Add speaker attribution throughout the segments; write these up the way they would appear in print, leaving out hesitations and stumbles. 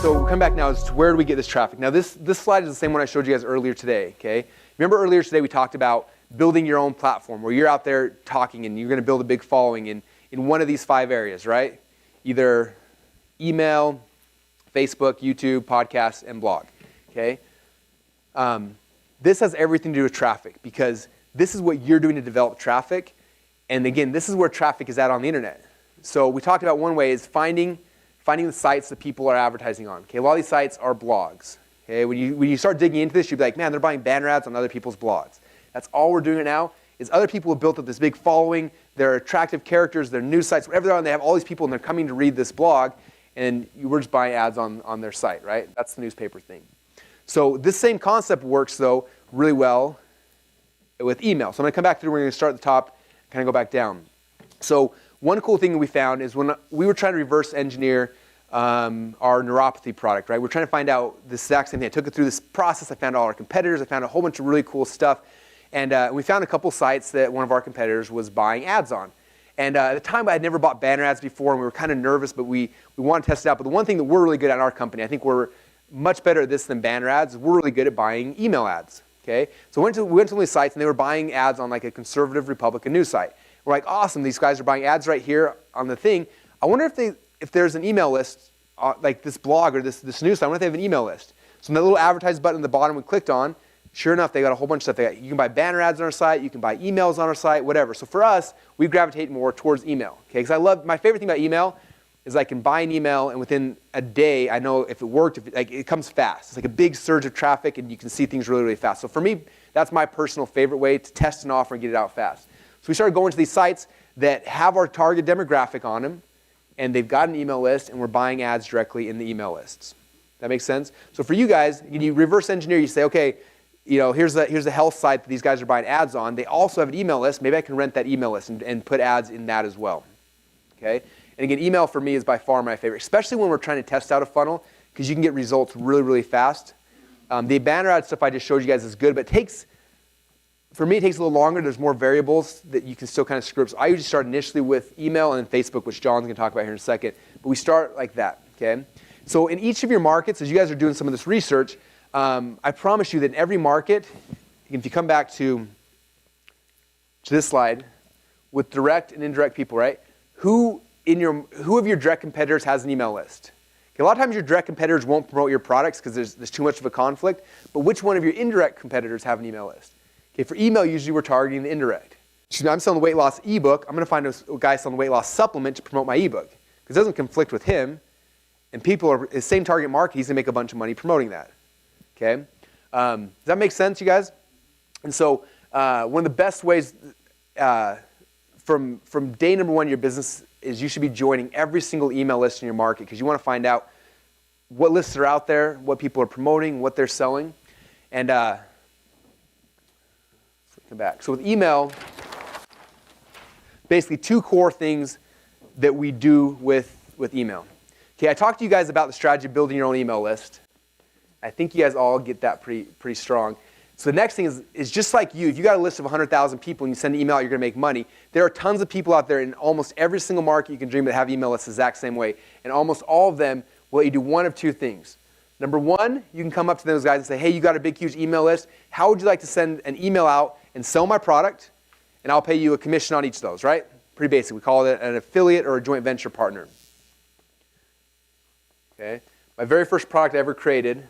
Speaker 1: So we'll come back now as to where do we get this traffic. Now this slide is the same one I showed you guys earlier today, okay? Remember earlier today we talked about building your own platform where you're out there talking and you're going to build a big following in one of these 5 areas, right? Either email, Facebook, YouTube, podcasts, and blog, okay? This has everything to do with traffic because this is what you're doing to develop traffic. And again, this is where traffic is at on the internet. So we talked about one way is finding the sites that people are advertising on. Okay, a lot of these sites are blogs. Okay, when you start digging into this, you'll be like, man, they're buying banner ads on other people's blogs. That's all we're doing right now is other people have built up this big following. They're attractive characters, they're news sites, whatever they're on, they have all these people and they're coming to read this blog and we're just buying ads on their site, right? That's the newspaper thing. So this same concept works though really well with email. So I'm gonna come back to we're gonna start at the top, kind of go back down. So one cool thing that we found is when we were trying to reverse engineer our neuropathy product, right? We're trying to find out the exact same thing. I took it through this process. I found all our competitors. I found a whole bunch of really cool stuff. And we found a couple sites that one of our competitors was buying ads on. And at the time, I had never bought banner ads before, and we were kind of nervous, but we wanted to test it out. But the one thing that we're really good at in our company, I think we're much better at this than banner ads, we're really good at buying email ads, okay? So we went to one of these sites, and they were buying ads on like a conservative Republican news site. We're like, awesome, these guys are buying ads right here on the thing. I wonder if there's an email list, like this blog or this news site, I wonder if they have an email list. So that little advertise button at the bottom we clicked on, sure enough, they got a whole bunch of stuff. You can buy banner ads on our site, you can buy emails on our site, whatever. So for us, we gravitate more towards email, okay? Because my favorite thing about email is I can buy an email and within a day, I know if it worked, it comes fast. It's like a big surge of traffic and you can see things really, really fast. So for me, that's my personal favorite way to test an offer and get it out fast. So we started going to these sites that have our target demographic on them and they've got an email list and we're buying ads directly in the email lists. That makes sense? So for you guys, you reverse engineer, you say, okay, you know, here's the health site that these guys are buying ads on. They also have an email list. Maybe I can rent that email list and put ads in that as well, okay? And again, email for me is by far my favorite, especially when we're trying to test out a funnel because you can get results really, really fast. The banner ad stuff I just showed you guys is good, but for me, it takes a little longer. There's more variables that you can still kind of screw up. So I usually start initially with email and then Facebook, which John's going to talk about here in a second. But we start like that, okay? So in each of your markets, as you guys are doing some of this research, I promise you that in every market, if you come back to this slide, with direct and indirect people, right? Who of your direct competitors has an email list? Okay, a lot of times your direct competitors won't promote your products because there's too much of a conflict. But which one of your indirect competitors have an email list? Okay, for email, usually we're targeting the indirect. So I'm selling the weight loss ebook. I'm going to find a guy selling the weight loss supplement to promote my ebook because it doesn't conflict with him. And people are the same target market. He's going to make a bunch of money promoting that. Okay, does that make sense, you guys? And so one of the best ways from day number 1 of your business is you should be joining every single email list in your market because you want to find out what lists are out there, what people are promoting, what they're selling. And let's come back. So with email, basically 2 core things that we do with email. Okay, I talked to you guys about the strategy of building your own email list. I think you guys all get that pretty strong. So the next thing is just like you. If you got a list of 100,000 people and you send an email out, you're going to make money. There are tons of people out there in almost every single market you can dream that have email lists the exact same way. And almost all of them will let you do one of 2 things. Number 1, you can come up to those guys and say, hey, you got a big, huge email list. How would you like to send an email out and sell my product? And I'll pay you a commission on each of those, right? Pretty basic. We call it an affiliate or a joint venture partner. Okay. My very first product I ever created,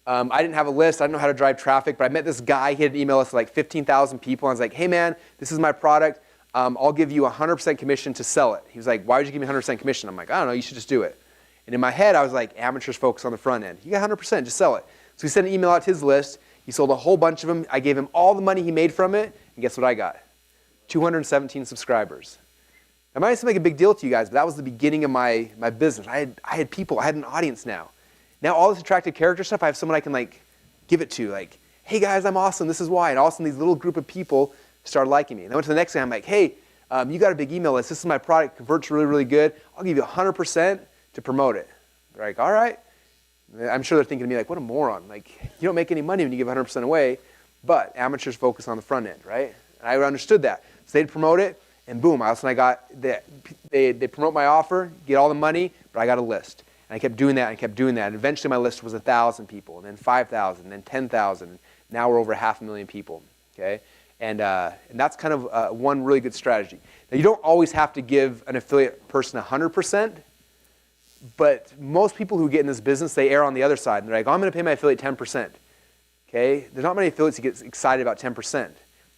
Speaker 1: I didn't have a list. I didn't know how to drive traffic, but I met this guy. He had an email list of like 15,000 people. I was like, hey, man, this is my product. I'll give you 100% commission to sell it. He was like, why would you give me 100% commission? I'm like, I don't know. You should just do it. And in my head, I was like, amateurs focus on the front end. You got 100%, just sell it. So he sent an email out to his list. He sold a whole bunch of them. I gave him all the money he made from it. And guess what I got? 217 subscribers. That might seem like a big deal to you guys, but that was the beginning of my business. I had people. I had an audience now. Now all this attractive character stuff, I have someone I can like give it to. Like, hey guys, I'm awesome. This is why. And all of a sudden, these little group of people started liking me. And I went to the next guy. I'm like, hey, you got a big email list. This is my product. Converts really, really good. I'll give you 100% to promote it. They're like, all right. I'm sure they're thinking to me like, what a moron. Like, you don't make any money when you give 100% away. But amateurs focus on the front end, right? And I understood that. So they'd promote it. And boom, all of a sudden they promote my offer, get all the money, but I got a list. And I kept doing that, and I kept doing that. And eventually my list was 1,000 people, and then 5,000, and then 10,000. Now we're over 500,000 people, okay? And that's kind of one really good strategy. Now, you don't always have to give an affiliate person 100%, but most people who get in this business, they err on the other side. And they're like, oh, I'm going to pay my affiliate 10%, okay? There's not many affiliates who get excited about 10%. And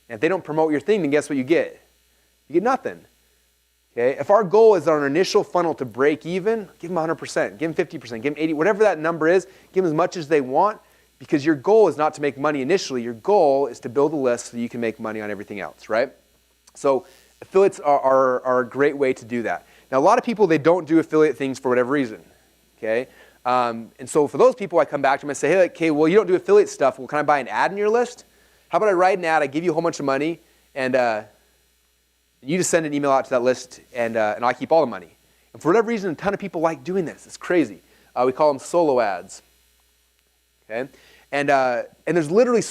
Speaker 1: if they don't promote your thing, then guess what you get? You get nothing. Okay? If our goal is on our initial funnel to break even, give them 100%, give them 50%, give them 80%, whatever that number is, give them as much as they want, because your goal is not to make money initially. Your goal is to build a list so you can make money on everything else, right? So affiliates are a great way to do that. Now, a lot of people, they don't do affiliate things for whatever reason, okay? And so for those people, I come back to them and say, hey, okay, well, you don't do affiliate stuff. Well, can I buy an ad in your list? How about I write an ad, I give you a whole bunch of money, and you just send an email out to that list, and I keep all the money. And for whatever reason, a ton of people like doing this. It's crazy. We call them solo ads. Okay? And there's literally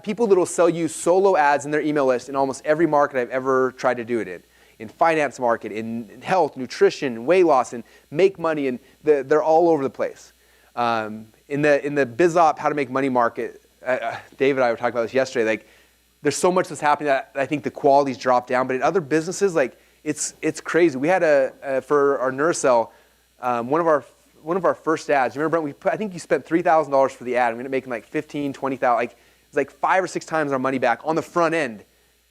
Speaker 1: people that will sell you solo ads in their email list in almost every market I've ever tried to do it in finance market, in health, nutrition, weight loss, and make money, and they're all over the place. In the BizOp, how to make money market, David and I were talking about this yesterday. Like, there's so much that's happening that I think the quality's dropped down. But in other businesses, like it's crazy. We had for our Neurocell, one of our first ads. You remember, Brent? I think you spent $3,000 for the ad. We ended up making like 15, 20,000. Like it's like 5 or 6 times our money back on the front end.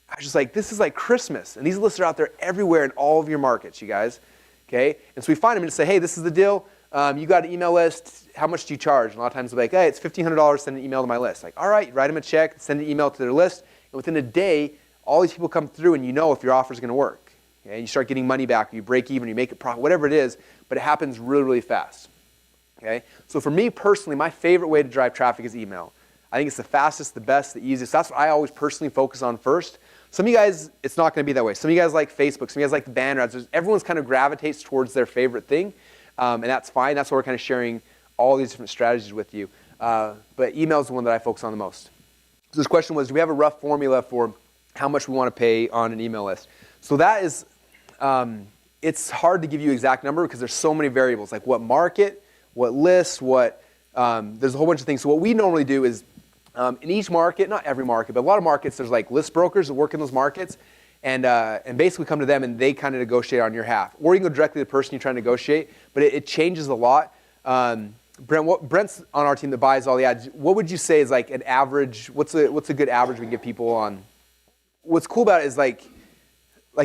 Speaker 1: I was just like, this is like Christmas. And these lists are out there everywhere in all of your markets, you guys. Okay? And so we find them and say, hey, this is the deal. You got an email list. How much do you charge? And a lot of times they're like, hey, it's $1,500. Send an email to my list. Like, all right, write them a check, send an email to their list. And within a day, all these people come through, and you know if your offer is going to work. Okay? And you start getting money back, or you break even, or you make a profit, whatever it is. But it happens really, really fast. Okay? So for me personally, my favorite way to drive traffic is email. I think it's the fastest, the best, the easiest. That's what I always personally focus on first. Some of you guys, it's not going to be that way. Some of you guys like Facebook. Some of you guys like the banner ads. Everyone's kind of gravitates towards their favorite thing, and that's fine. That's why we're kind of sharing all these different strategies with you. But email is the one that I focus on the most. So this question was, do we have a rough formula for how much we want to pay on an email list? So that is, it's hard to give you an exact number because there's so many variables, like what market, what list, there's a whole bunch of things. So what we normally do is, in each market, not every market, but a lot of markets, there's like list brokers that work in those markets, and basically come to them and they kind of negotiate on your behalf. Or you can go directly to the person you're trying to negotiate, but it changes a lot. Brent's on our team that buys all the ads. What would you say is like an average? What's a good average we can give people on? What's cool about it is like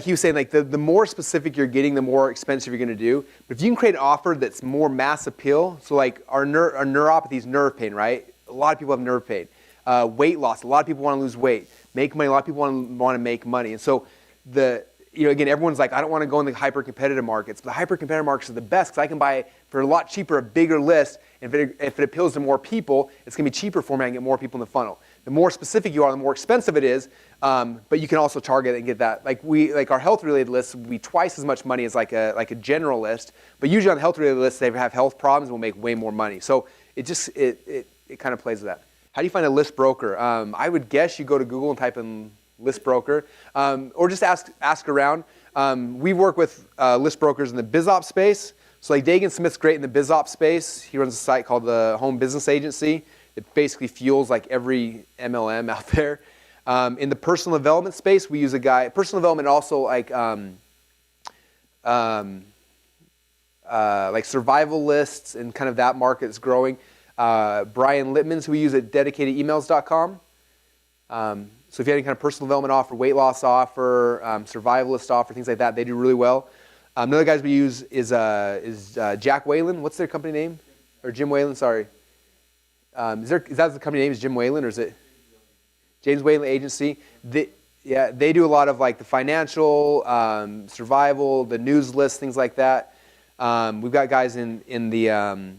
Speaker 1: he was saying, like the more specific you're getting, the more expensive you're going to do. But if you can create an offer that's more mass appeal, so like our neuropathy is nerve pain, right? A lot of people have nerve pain. Weight loss. A lot of people want to lose weight. Make money. A lot of people want to make money. And so again, everyone's like, I don't want to go in the hyper-competitive markets. But the hyper-competitive markets are the best because I can buy for a lot cheaper a bigger list. And if it appeals to more people, it's going to be cheaper for me. I can get more people in the funnel. The more specific you are, the more expensive it is. But you can also target and get that. Like our health-related lists would be twice as much money as like a general list. But usually on the health-related lists, they have health problems and will make way more money. So it kind of plays with that. How do you find a list broker? I would guess you go to Google and type in list broker, or just ask around. We work with list brokers in the BizOp space. So like Dagan Smith's great in the BizOp space. He runs a site called the Home Business Agency. It basically fuels like every MLM out there. In the personal development space, we use a guy. Personal development also like survival lists and kind of that market is growing. Brian Littman's, who we use at dedicatedemails.com. So if you have any kind of personal development offer, weight loss offer, survivalist offer, things like that, they do really well. Another guys we use is Jack Whalen. What's their company name? Or Jim Whalen, sorry. Is that the company name is Jim Whalen, or is it James Whalen Agency? They do a lot of like the financial, survival, the news list, things like that. We've got guys in the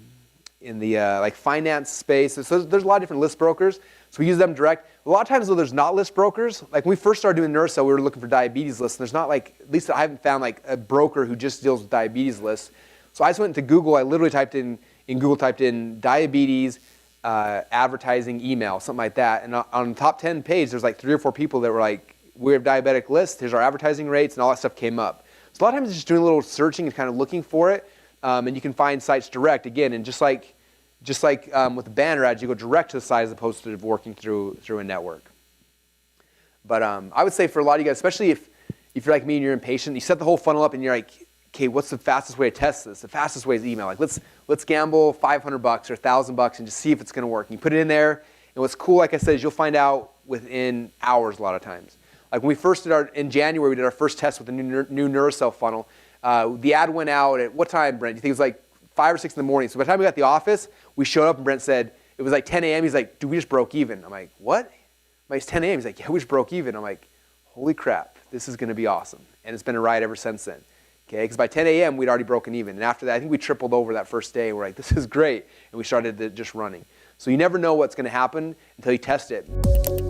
Speaker 1: like finance space. So there's a lot of different list brokers. So we use them direct. A lot of times though, there's not list brokers. Like when we first started doing Neurocell, we were looking for diabetes lists. And there's not like, at least I haven't found like a broker who just deals with diabetes lists. So I just went into Google. I literally typed in diabetes, advertising, email, something like that. And on the top 10 page, there's like 3 or 4 people that were like, we have diabetic lists. Here's our advertising rates, and all that stuff came up. So a lot of times it's just doing a little searching and kind of looking for it. And you can find sites direct again, and just like with the banner ads, you go direct to the site as opposed to working through a network. But I would say for a lot of you guys, especially if you're like me and you're impatient, you set the whole funnel up and you're like, okay, what's the fastest way to test this? The fastest way is email. Like let's gamble $500 or $1,000 and just see if it's going to work. And you put it in there, and what's cool, like I said, is you'll find out within hours a lot of times. Like when we first in January, we did our first test with the new NeuroCell funnel. The ad went out at what time, Brent? You think it was like 5 or 6 in the morning. So by the time we got to the office, we showed up and Brent said, it was like 10 a.m. He's like, dude, we just broke even. I'm like, what? I'm like, it's 10 a.m. He's like, yeah, we just broke even. I'm like, holy crap, this is going to be awesome. And it's been a ride ever since then. Okay, because by 10 a.m. we'd already broken even. And after that, I think we tripled over that first day. We're like, this is great. And we started just running. So you never know what's going to happen until you test it.